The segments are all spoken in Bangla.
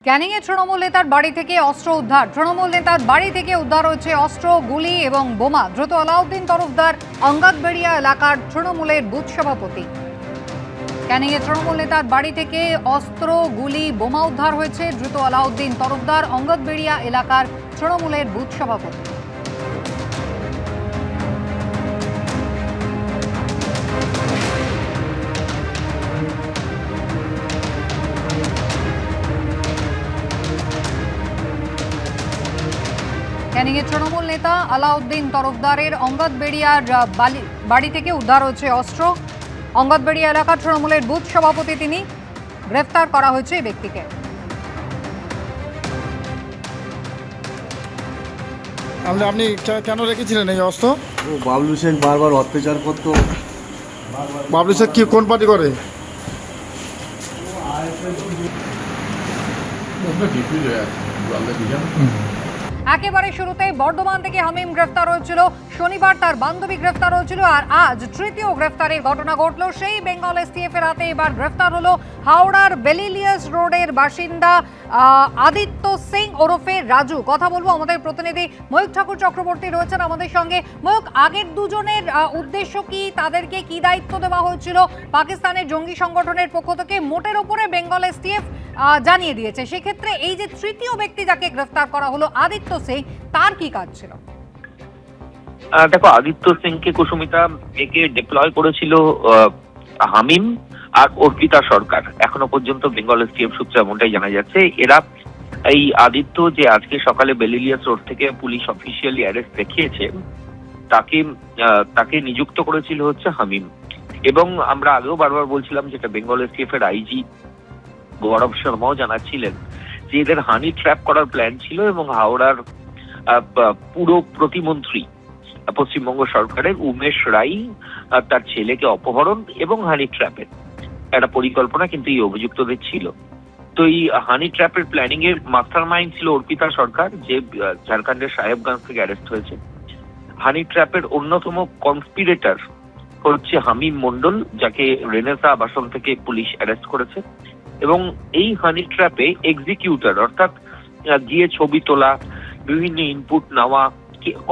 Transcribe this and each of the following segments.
ক্যানিংয়ে তৃণমূল নেতার বাড়ি থেকে অস্ত্র উদ্ধার। তৃণমূল নেতার বাড়ি থেকে উদ্ধার হচ্ছে অস্ত্র, গুলি এবং বোমা। দ্রুত আলাউদ্দিন তরফদার অঙ্গাতবেড়িয়া এলাকার তৃণমূলের বুথ সভাপতি। ক্যানিংয়ে তৃণমূল নেতার বাড়ি থেকে অস্ত্র, গুলি, বোমা উদ্ধার হয়েছে। দ্রুত আলাউদ্দিন তরফদার অঙ্গাতবেড়িয়া এলাকার তৃণমূলের বুথ সভাপতি। ক্যানিংয়ে তৃণমূল নেতা আলাউদ্দিন তরফদারের অঙ্গাতবেড়িয়ার বাড়ি থেকে উদ্ধার হচ্ছে অস্ত্র। অঙ্গাতবেড়িয়া এলাকার তৃণমূলের বুথ সভাপতি তিনি। গ্রেফতার করা হয়েছে এই ব্যক্তিকে। আপনি কেন রেখেছিলেন এই অস্ত্র? ও বাবলু শেখ বারবার অত্যাচার করতো। বাবলু শেখ কি কোন পার্টি করে? একেবারে শুরুতে বর্ধমান থেকে হামিম গ্রেফতার হয়েছিল, শনিবার তার বান্ধবী গ্রেফতার হয়েছিল, আর আজ তৃতীয় গ্রেফতারের ঘটনা ঘটল। সেই বেঙ্গল এসটিএফ এর হাতে এবার গ্রেফতার হলো হাওড়ার বেলিলিয়াস রোডের বাসিন্দা আদিত্য সিং ওরফে রাজু। কথা বলবো আমাদের প্রতিনিধি ময়ূক ঠাকুর চক্রবর্তী রয়েছেন আমাদের সঙ্গে। ময়ূক, আগের দুজনের উদ্দেশ্য কি, তাদেরকে কি দায়িত্ব দেওয়া হয়েছিল পাকিস্তানের জঙ্গি সংগঠনের পক্ষ থেকে, মোটের উপরে বেঙ্গল এসটিএফ জানিয়ে দিয়েছে। সেক্ষেত্রে এই যে তৃতীয় ব্যক্তি যাকে গ্রেফতার করা হলো আদিত্য সিং, তার কি কাজ ছিল? দেখো, আদিত্য সিংকে কুসুমিতা একে ডিপ্লয় করেছিল হামিম আর অর্পিতা সরকার। এখনো পর্যন্ত বেঙ্গল এসটিএফ সূত্রে এমনটাই জানা যাচ্ছে। এরা এই আদিত্য যে আজকে সকালে বেলিলিয়াস রোড থেকে পুলিশ অফিসিয়ালি অ্যারেস্ট দেখিয়েছে, তাকে নিযুক্ত করেছিল হচ্ছে হামিম। এবং আমরা আগেও বারবার বলছিলাম, যেটা বেঙ্গল এসটিএফ এর আইজি গৌরব শর্মাও জানাচ্ছিলেন, যে এদের হানি ট্র্যাপ করার প্ল্যান ছিল এবং হাওড়ার পুরো প্রতিমন্ত্রী পশ্চিমবঙ্গ সরকারের উমেশ রাই তার ছেলেকে অপহরণ এবং হানি ট্র্যাপের একটা পরিকল্পনা কিন্তু এই অভিযুক্তদের ছিল। তো এই হানি ট্র্যাপের প্ল্যানিং এর মাস্টার মাইন্ড ছিল অর্পিতা সরকার, যে ঝাড়খণ্ডের সাহেবগঞ্জ থেকে অ্যারেস্ট হয়েছে। হানি ট্র্যাপের অন্যতম কনস্পিরেটর হচ্ছে হামিম মন্ডল, যাকে রেনেসা আবাসন থেকে পুলিশ অ্যারেস্ট করেছে। এবং এই হানি ট্র্যাপে এক্সিকিউটর, অর্থাৎ গিয়ে ছবি তোলা, বিভিন্ন ইনপুট নেওয়া,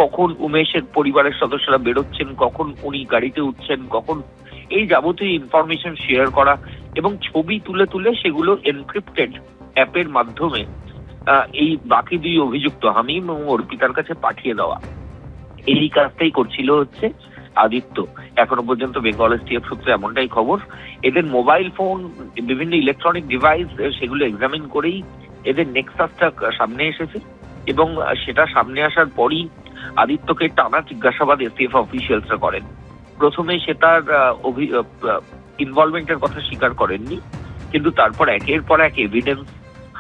কখন উমেশের পরিবারের সদস্যরা বেরোচ্ছেন, কখন উনি গাড়িতে উঠছেন, কখন এই যাবতীয় ইনফরমেশন শেয়ার করা এবং ছবি তুলে তুলে সেগুলো এনক্রিপ্টেড অ্যাপের মাধ্যমে এই বাকি দুই অভিযুক্ত হামিম এবং অর্পিতার কাছে পাঠিয়ে দেওয়া, এই কাজটাই করছিল হচ্ছে আদিত্য। এখনো পর্যন্ত বেঙ্গল এসটিএফ সূত্রে এমনটাই খবর। এদের মোবাইল ফোন, বিভিন্ন ইলেকট্রনিক ডিভাইস, সেগুলো এক্সামিন করেই এদের নেক্সাসটা সামনে এসেছে। এবং সেটা সামনে আসার পরই আদিত্যকে টানা জিজ্ঞাসাবাদ এসটিএফ অফিসিয়ালসরা করেন। প্রথমে সে তার ইনভলভমেন্টের কথা স্বীকার করেননি, কিন্তু তারপর একের পর এক এভিডেন্স,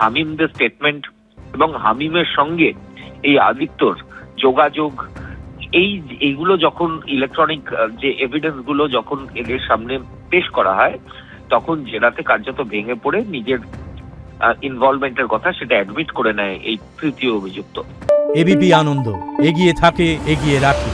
হামিমদের স্টেটমেন্ট এবং হামিমের সঙ্গে এই আদিত্যর যোগাযোগ, এইগুলো যখন ইলেকট্রনিক যে এভিডেন্স গুলো যখন এদের সামনে পেশ করা হয়, তখন জেরাতে কার্যত ভেঙে পড়ে নিজের ইনভলভমেন্টের কথা সেটা অ্যাডমিট করে নেয় এই তৃতীয় অভিযুক্ত। এবিপি আনন্দ, এগিয়ে থাকে, এগিয়ে রাখে।